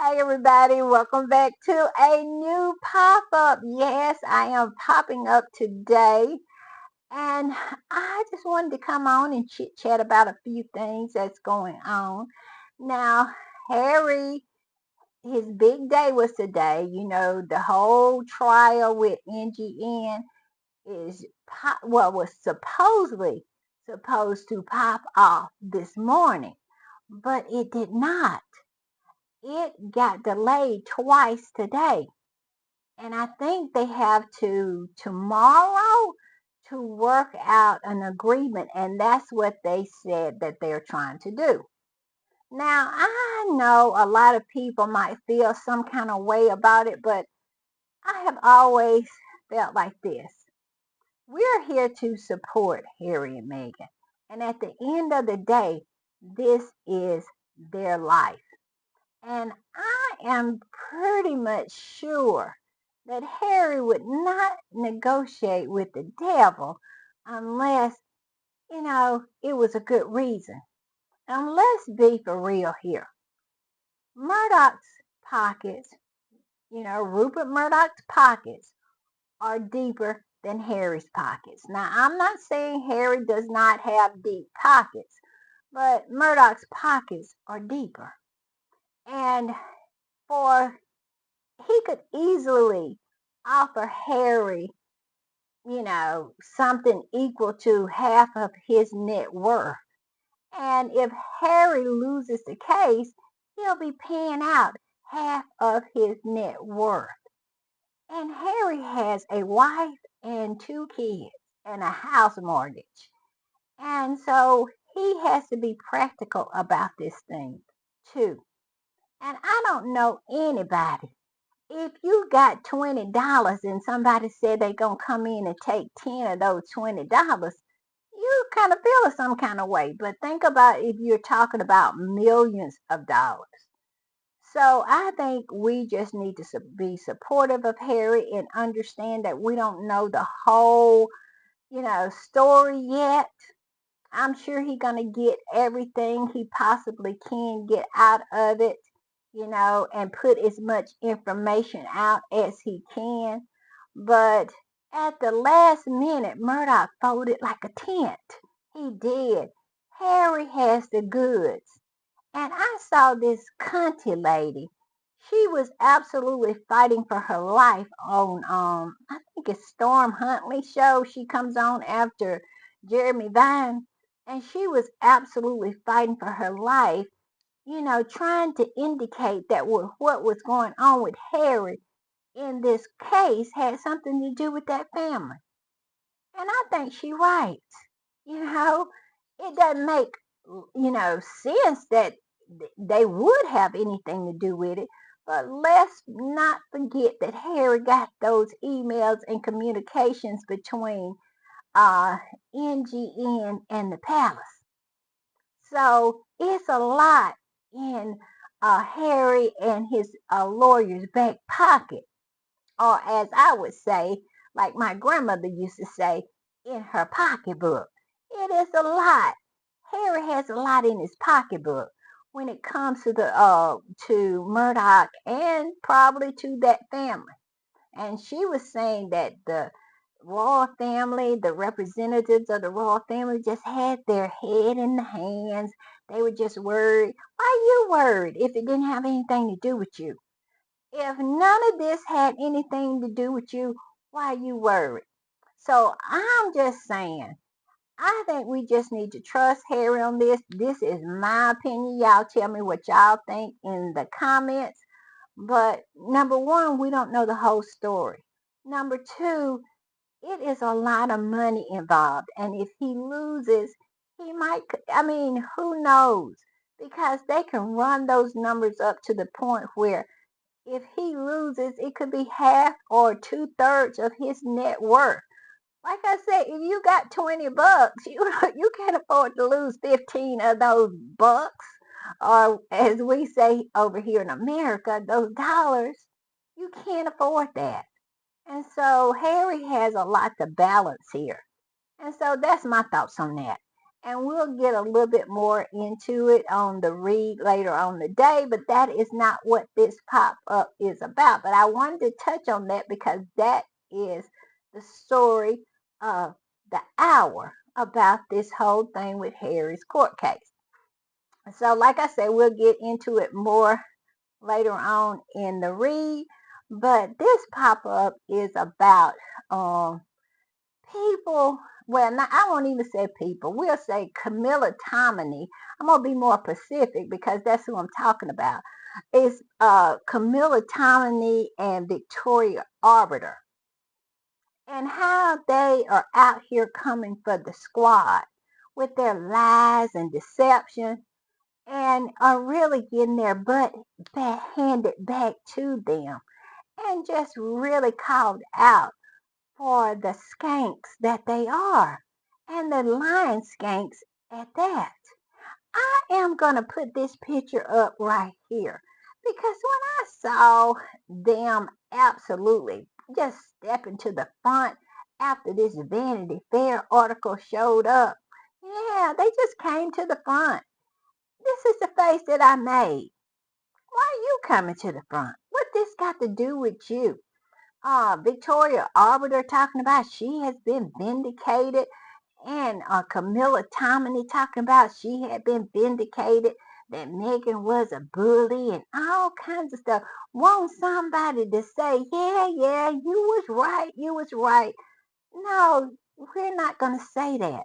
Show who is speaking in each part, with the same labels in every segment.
Speaker 1: Hey everybody, welcome back to a new pop-up. Yes, I am popping up today and I just wanted to come on and chit chat about a few things that's going on. Now, Harry, his big day was today. The whole trial with NGN was supposedly supposed to pop off this morning, but it did not. It got delayed twice today. And I think they have to tomorrow to work out an agreement. And that's what they said that they're trying to do. Now, I know a lot of people might feel some kind of way about it, but I have always felt like this. We're here to support Harry and Meghan. And at the end of the day, this is their life. And I am pretty much sure that Harry would not negotiate with the devil unless, it was a good reason. And let's be for real here. Murdoch's pockets, Rupert Murdoch's pockets are deeper than Harry's pockets. Now, I'm not saying Harry does not have deep pockets, but Murdoch's pockets are deeper. And for he could easily offer Harry, something equal to half of his net worth. And if Harry loses the case, he'll be paying out half of his net worth. And Harry has a wife and two kids and a house mortgage. And so he has to be practical about this thing too. And I don't know anybody. If you got $20 and somebody said they're going to come in and take 10 of those $20, you kind of feel some kind of way. But think about if you're talking about millions of dollars. So I think we just need to be supportive of Harry and understand that we don't know the whole, story yet. I'm sure he's going to get everything he possibly can get out of it, and put as much information out as he can. But at the last minute, Murdoch folded like a tent. He did. Harry has the goods. And I saw this cunty lady. She was absolutely fighting for her life on, I think it's Storm Huntley show. She comes on after Jeremy Vine. And she was absolutely fighting for her life, trying to indicate that what was going on with Harry in this case had something to do with that family. And I think she's right. You know, it doesn't make, sense that they would have anything to do with it. But let's not forget that Harry got those emails and communications between NGN and the palace. So it's a lot in Harry and his lawyer's back pocket, or as I would say, like my grandmother used to say, in her pocketbook. It is a lot. Harry has a lot in his pocketbook when it comes to the to Murdoch and probably to that family. And she was saying that the royal family, the representatives of the royal family just had their head in the hands. They were just worried. Why you worried if it didn't have anything to do with you? If none of this had anything to do with you, why you worried? So I'm just saying, I think we just need to trust Harry on this. This is my opinion. Y'all tell me what y'all think in the comments. But number one, we don't know the whole story. Number two, it is a lot of money involved. And if he loses, he might, who knows? Because they can run those numbers up to the point where if he loses, it could be half or 2/3 of his net worth. Like I said, if you got $20, you can't afford to lose 15 of those bucks, or as we say over here in America, those dollars. You can't afford that. And so Harry has a lot to balance here. And so that's my thoughts on that. And we'll get a little bit more into it on the read later on the day, but that is not what this pop-up is about. But I wanted to touch on that because that is the story of the hour about this whole thing with Harry's court case. So like I said, we'll get into it more later on in the read, but this pop-up is about people, well, not, I won't even say people. We'll say Camilla Tominey. I'm gonna be more specific because that's who I'm talking about. It's Camilla Tominey and Victoria Arbiter, and how they are out here coming for the squad with their lies and deception, and are really getting their butt handed back to them, and just really called out for the skanks that they are, and the lion skanks at that. I am going to put this picture up right here because when I saw them absolutely just stepping to the front after this Vanity Fair article showed up, yeah, they just came to the front. This is the face that I made. Why are you coming to the front? What this got to do with you? Victoria Arbiter talking about she has been vindicated, and Camilla Tominey talking about she had been vindicated, that Megan was a bully and all kinds of stuff. Want somebody to say, yeah, you was right, you was right. No, we're not going to say that.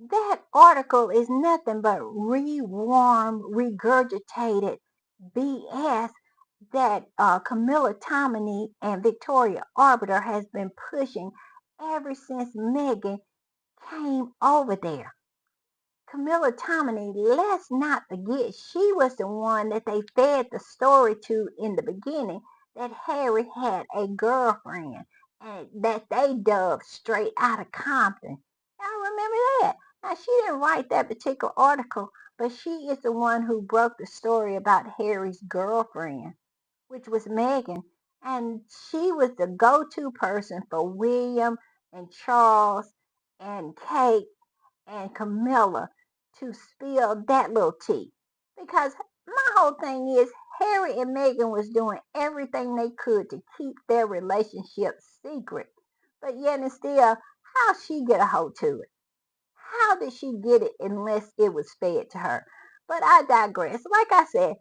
Speaker 1: That article is nothing but rewarm, regurgitated BS that Camilla Tominey and Victoria Arbiter has been pushing ever since Megan came over there. Camilla Tominey, let's not forget, she was the one that they fed the story to in the beginning, that Harry had a girlfriend and that they dubbed straight out of Compton. Y'all remember that? Now, she didn't write that particular article, but she is the one who broke the story about Harry's girlfriend, which was Megan. And she was the go-to person for William and Charles and Kate and Camilla to spill that little tea. Because my whole thing is Harry and Meghan was doing everything they could to keep their relationship secret. But yet and still, how she get a hold to it? How did she get it unless it was fed to her? But I digress. Like I said,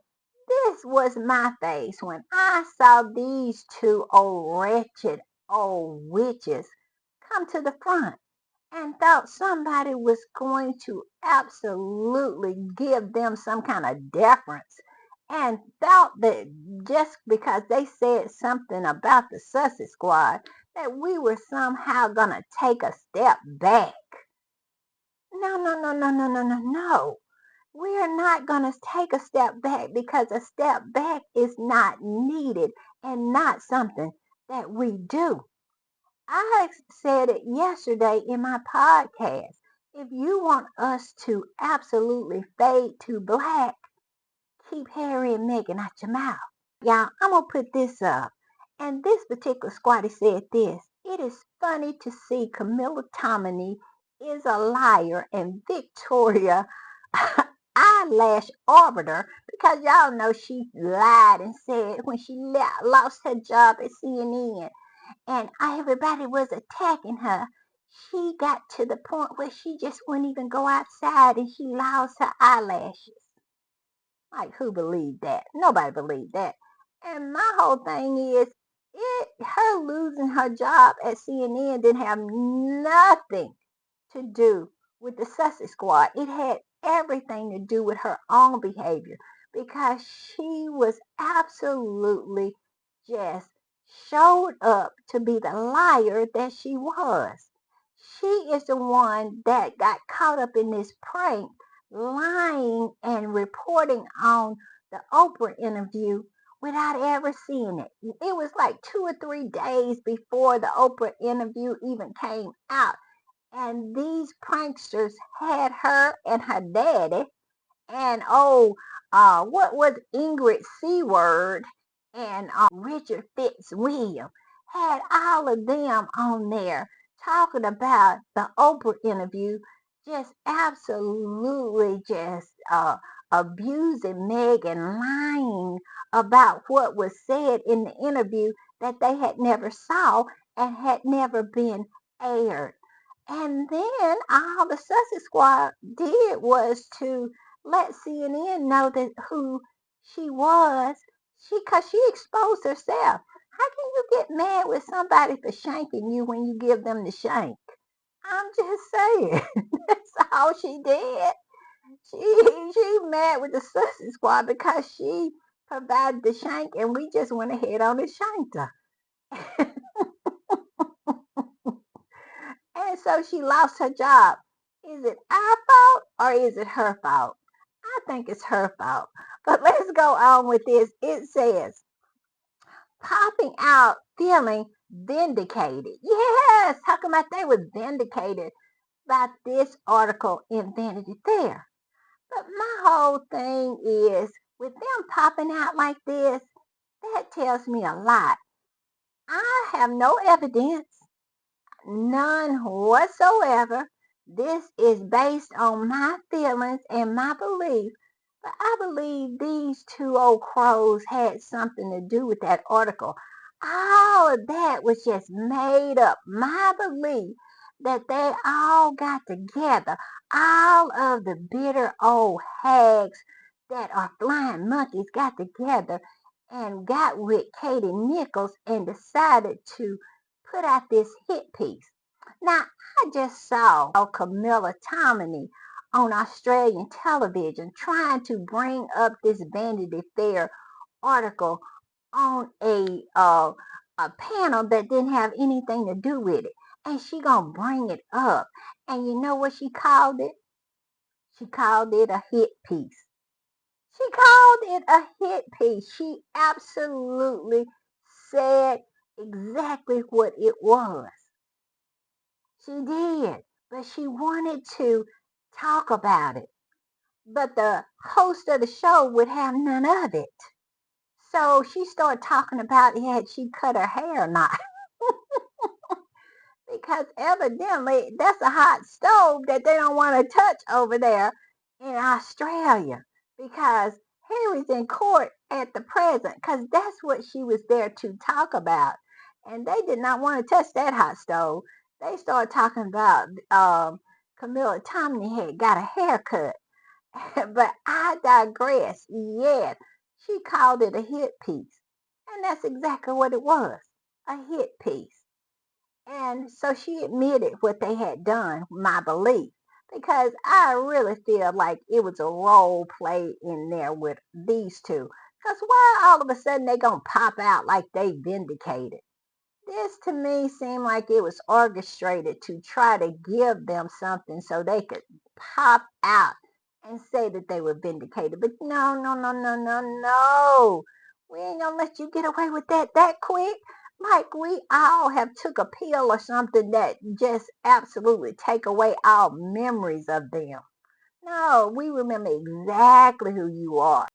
Speaker 1: this was my face when I saw these two old wretched old witches come to the front and thought somebody was going to absolutely give them some kind of deference, and thought that just because they said something about the Sussex Squad that we were somehow going to take a step back. No, no, no, no, no, no, no, no. We are not going to take a step back because a step back is not needed and not something that we do. I said it yesterday in my podcast. If you want us to absolutely fade to black, keep Harry and Meghan out your mouth. Y'all, I'm going to put this up. And this particular squatty said this. It is funny to see Camilla Tominey is a liar and Victoria eyelash arbiter, because y'all know she lied and said when she lost her job at CNN and everybody was attacking her, she got to the point where she just wouldn't even go outside and she lost her eyelashes. Like, who believed that? Nobody believed that. And my whole thing is, her losing her job at CNN didn't have nothing to do with the Sussex Squad. It had everything to do with her own behavior, because she was absolutely just showed up to be the liar that she was. She is the one that got caught up in this prank, lying and reporting on the Oprah interview without ever seeing it. It was like 2 or 3 days before the Oprah interview even came out, and these pranksters had her and her daddy, and what was Ingrid Seward, and Richard Fitzwilliam, had all of them on there talking about the Oprah interview, just absolutely just abusing Meg and lying about what was said in the interview that they had never saw and had never been aired. And then all the Sussex Squad did was to let CNN know that who she was. Cause she exposed herself. How can you get mad with somebody for shanking you when you give them the shank? I'm just saying. That's all she did. She mad with the Sussex Squad because she provided the shank and we just went ahead on and shanked her. And so she lost her job. Is it our fault or is it her fault? I think it's her fault. But let's go on with this. It says, popping out feeling vindicated. Yes, talking about they was vindicated by this article in Vanity Fair. But my whole thing is with them popping out like this, that tells me a lot. I have no evidence, none whatsoever. This is based on my feelings and my belief. But I believe these two old crows had something to do with that article. All of that was just made up. My belief that they all got together. All of the bitter old hags that are flying monkeys got together and got with Katie Nichols and decided to put out this hit piece. Now, I just saw Camilla Tominey on Australian television trying to bring up this Vanity Fair article on a panel that didn't have anything to do with it. And she gonna bring it up. And you know what she called it? She called it a hit piece. She called it a hit piece. She absolutely said exactly what it was. She did, but she wanted to talk about it. But the host of the show would have none of it. So she started talking about had she cut her hair or not. Because evidently that's a hot stove that they don't want to touch over there in Australia. Because Harry's in court at the present, because that's what she was there to talk about. And they did not want to touch that hot stove. They started talking about Camilla Tomney had got a haircut. But I digress. Yes, she called it a hit piece. And that's exactly what it was, a hit piece. And so she admitted what they had done, my belief, because I really feel like it was a role play in there with these two. Because why all of a sudden they gonna pop out like they vindicated? This to me seemed like it was orchestrated to try to give them something so they could pop out and say that they were vindicated. But no, no, no, no, no, no. We ain't gonna let you get away with that quick. Like we all have took a pill or something that just absolutely take away all memories of them. No, we remember exactly who you are.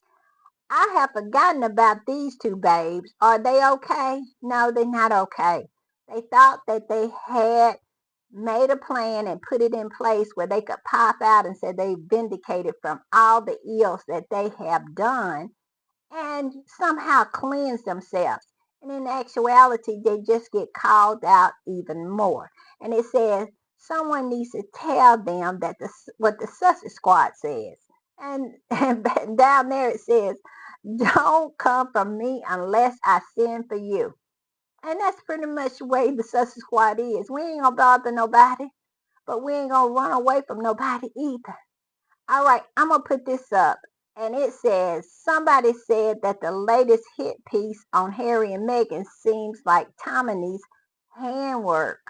Speaker 1: I have forgotten about these two babes. Are they okay? No, they're not okay. They thought that they had made a plan and put it in place where they could pop out and say they vindicated from all the ills that they have done and somehow cleanse themselves. And in actuality, they just get called out even more. And it says someone needs to tell them that what the Sussex Squad says. And down there it says, don't come from me unless I send for you. And that's pretty much the way the Sussex Squad is. We ain't gonna bother nobody, but we ain't gonna run away from nobody either. All right, I'm gonna put this up. And it says, somebody said that the latest hit piece on Harry and Meghan seems like Tominey's handwork.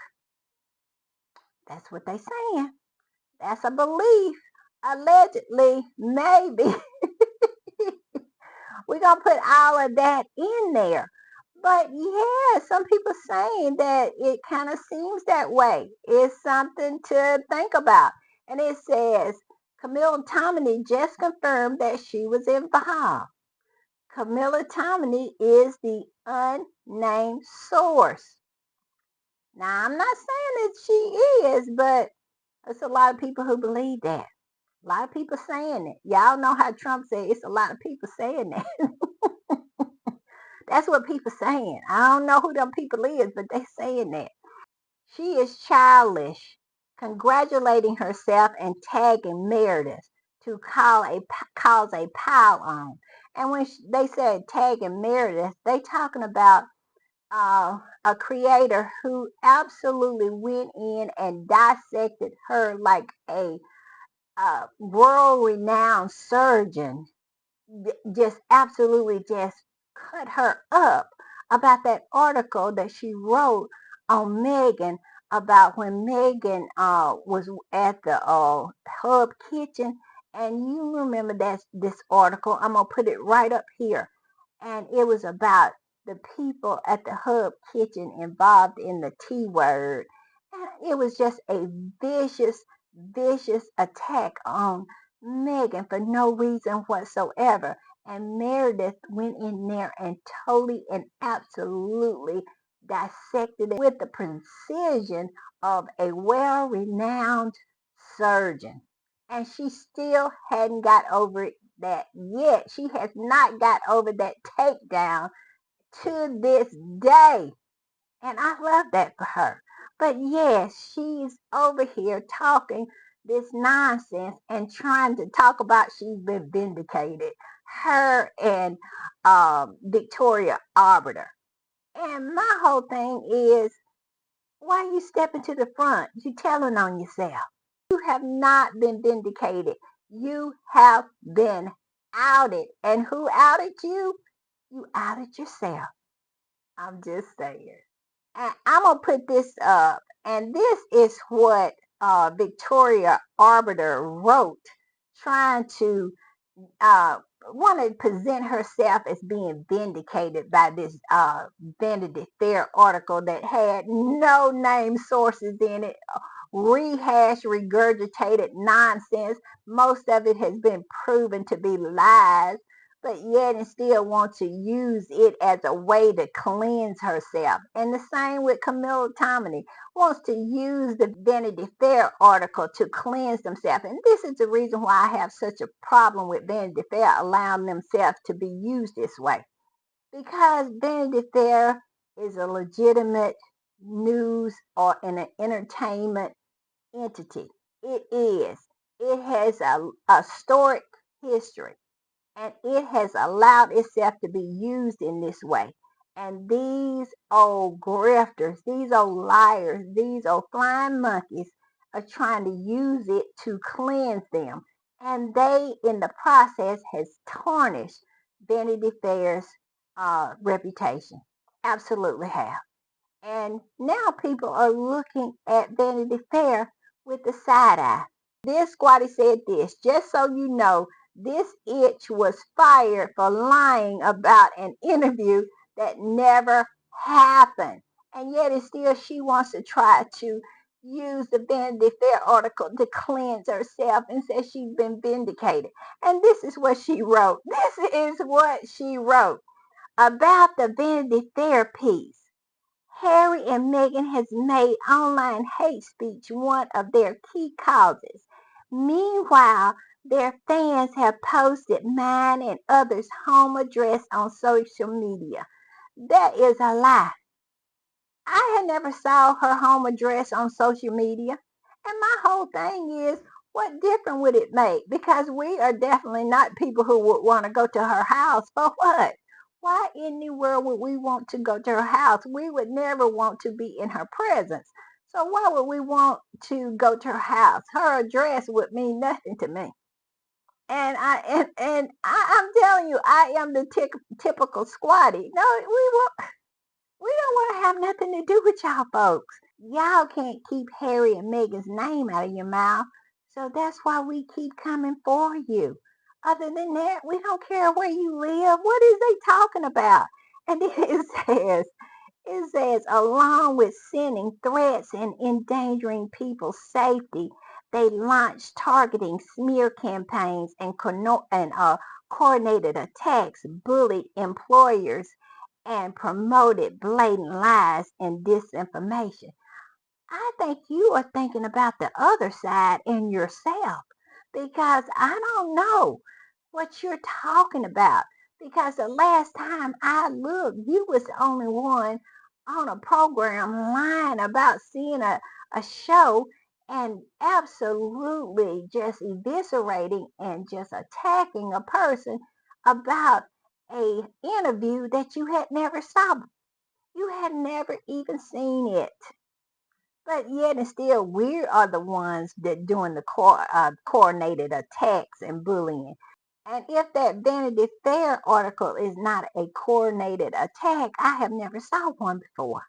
Speaker 1: That's what they saying. That's a belief. Allegedly, maybe. We're going to put all of that in there. But yeah, some people saying that it kind of seems that way. It's something to think about. And it says, Camilla Tominey just confirmed that she was involved. Camilla Tominey is the unnamed source. Now, I'm not saying that she is, but There's a lot of people who believe that. A lot of people saying it. Y'all know how Trump said it's a lot of people saying that. That's what people saying. I don't know who them people is, but they saying that. She is childish, congratulating herself and tagging Meredith to cause a pile on. And when they said tagging Meredith, they talking about a creator who absolutely went in and dissected her like a world-renowned surgeon, just absolutely just cut her up about that article that she wrote on Megan about when Megan was at the Hub Kitchen. And you remember this article. I'm going to put it right up here. And it was about the people at the Hub Kitchen involved in the T word. And it was just a vicious attack on Megan for no reason whatsoever. And Meredith went in there and totally and absolutely dissected it with the precision of a well-renowned surgeon. And she still hadn't got over that yet. She has not got over that takedown to this day. And I love that for her. But yes, she's over here talking this nonsense and trying to talk about she's been vindicated. Her and Victoria Arbiter. And my whole thing is, why you stepping to the front? You telling on yourself. You have not been vindicated. You have been outed. And who outed you? You outed yourself. I'm just saying. And I'm going to put this up. And this is what Victoria Arbiter wrote, trying to uh, want to present herself as being vindicated by this Vanity Fair article that had no name sources in it, rehash, regurgitated nonsense. Most of it has been proven to be lies, but yet and still want to use it as a way to cleanse herself. And the same with Camilla Tominey, wants to use the Vanity Fair article to cleanse themselves. And this is the reason why I have such a problem with Vanity Fair allowing themselves to be used this way. Because Vanity Fair is a legitimate news or an entertainment entity. It is. It has a historic history, and it has allowed itself to be used in this way. And these old grifters, these old liars, these old flying monkeys are trying to use it to cleanse them. And they, in the process, has tarnished Vanity Fair's reputation. Absolutely have. And now people are looking at Vanity Fair with the side eye. This squatty said this, just so you know, this itch was fired for lying about an interview that never happened. And yet and still she wants to try to use the Vanity Fair article to cleanse herself and says she's been vindicated. And this is what she wrote. This is what she wrote about the Vanity Fair piece. Harry and Meghan has made online hate speech one of their key causes. Meanwhile, their fans have posted mine and others' home address on social media. That is a lie. I had never saw her home address on social media. And my whole thing is, what difference would it make? Because we are definitely not people who would want to go to her house. For what? Why in the world would we want to go to her house? We would never want to be in her presence. So why would we want to go to her house? Her address would mean nothing to me. I'm telling you, I am the typical squatty. No, we don't want to have nothing to do with y'all folks. Y'all can't keep Harry and Meghan's name out of your mouth. So that's why we keep coming for you. Other than that, we don't care where you live. What is they talking about? And then it says, along with sending threats and endangering people's safety, they launched targeting smear campaigns and coordinated attacks, bullied employers, and promoted blatant lies and disinformation. I think you are thinking about the other side in yourself because I don't know what you're talking about. Because the last time I looked, you was the only one on a program lying about seeing a show and absolutely just eviscerating and just attacking a person about a interview that you had never saw. You had never even seen it. But yet and still, we are the ones that doing the coordinated attacks and bullying. And if that Vanity Fair article is not a coordinated attack, I have never saw one before.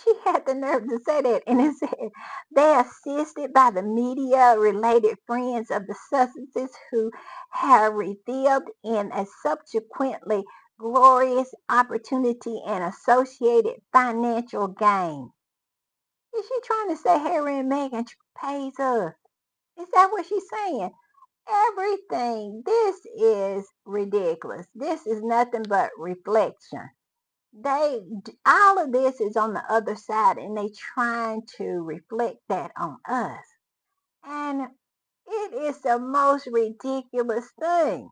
Speaker 1: She had the nerve to say that, and it said they assisted by the media related friends of the Sussexes who have revealed in a subsequently glorious opportunity and associated financial gain. Is she trying to say Harry and Meghan pays us? Is that what she's saying? Everything. This is ridiculous. This is nothing but reflection. All of this is on the other side, and they trying to reflect that on us. And it is the most ridiculous thing.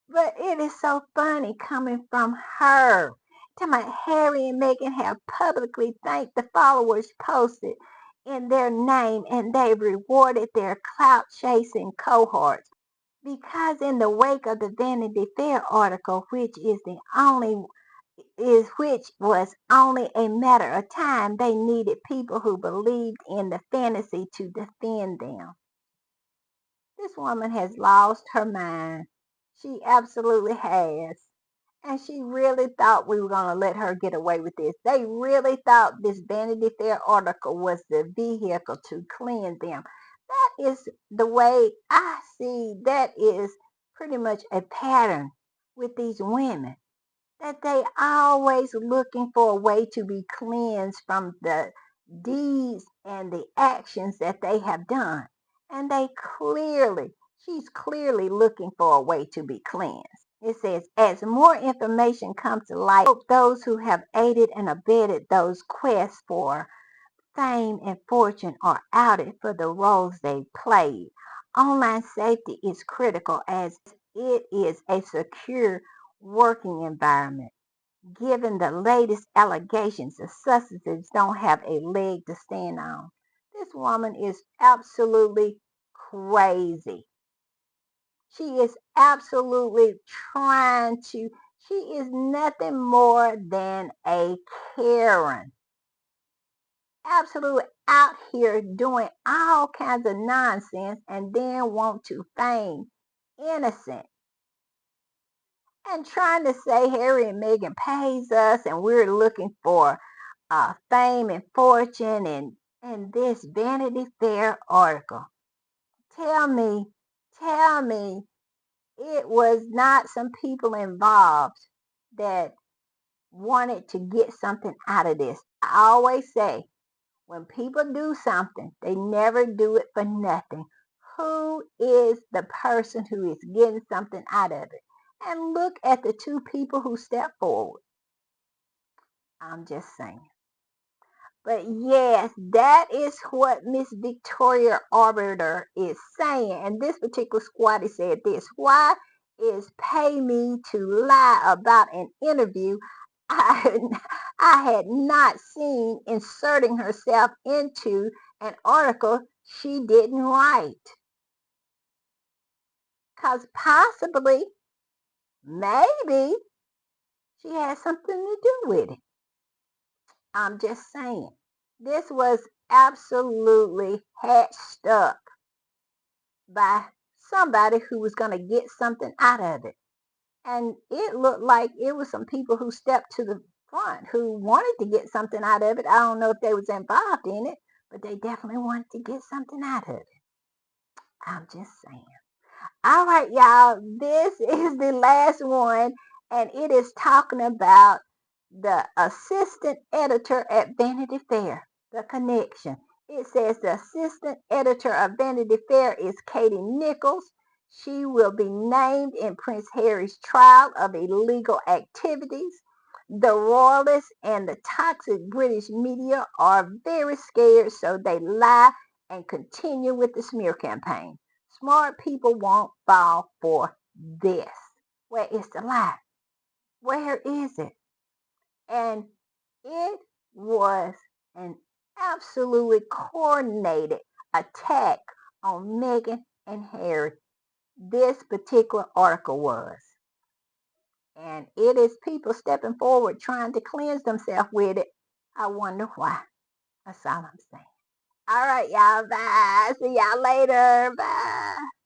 Speaker 1: But it is so funny coming from her. Talking about Harry and Meghan have publicly thanked the followers posted in their name and they rewarded their clout chasing cohorts. Because in the wake of the Vanity Fair article, which was only a matter of time, they needed people who believed in the fantasy to defend them. This woman has lost her mind. She absolutely has. And she really thought we were going to let her get away with this. They really thought this Vanity Fair article was the vehicle to cleanse them. That is the way I see that is pretty much a pattern with these women. That they always looking for a way to be cleansed from the deeds and the actions that they have done. And she's clearly looking for a way to be cleansed. It says, as more information comes to light, those who have aided and abetted those quests for fame and fortune are outed for the roles they played. Online safety is critical as it is a secure working environment. Given the latest allegations, the Sussexes don't have a leg to stand on. This woman is absolutely crazy. She is absolutely she is nothing more than a Karen. Absolutely out here doing all kinds of nonsense and then want to feign innocent and trying to say Harry and Meghan pays us and we're looking for fame and fortune and this Vanity Fair article. Tell me, tell me it was not some people involved that wanted to get something out of this. I always say, when people do something, they never do it for nothing. Who is the person who is getting something out of it? And look at the two people who stepped forward. I'm just saying. But yes, that is what Miss Victoria Arbiter is saying. And this particular squatty said this. Why is pay me to lie about an interview I, I had not seen inserting herself into an article she didn't write? Because possibly, maybe, she has something to do with it. I'm just saying. This was absolutely hatched up by somebody who was going to get something out of it. And it looked like it was some people who stepped to the front who wanted to get something out of it. I don't know if they was involved in it, but they definitely wanted to get something out of it. I'm just saying. All right, y'all. This is the last one, and it is talking about the assistant editor at Vanity Fair, the connection. It says the assistant editor of Vanity Fair is Katie Nichols. She will be named in Prince Harry's trial of illegal activities. The royalists and the toxic British media are very scared, so they lie and continue with the smear campaign. Smart people won't fall for this. Where is the lie? Where is it? And it was an absolutely coordinated attack on Meghan and Harry. This particular article was. And it is people stepping forward trying to cleanse themselves with it. I wonder why. That's all I'm saying. All right, y'all. Bye. See y'all later. Bye.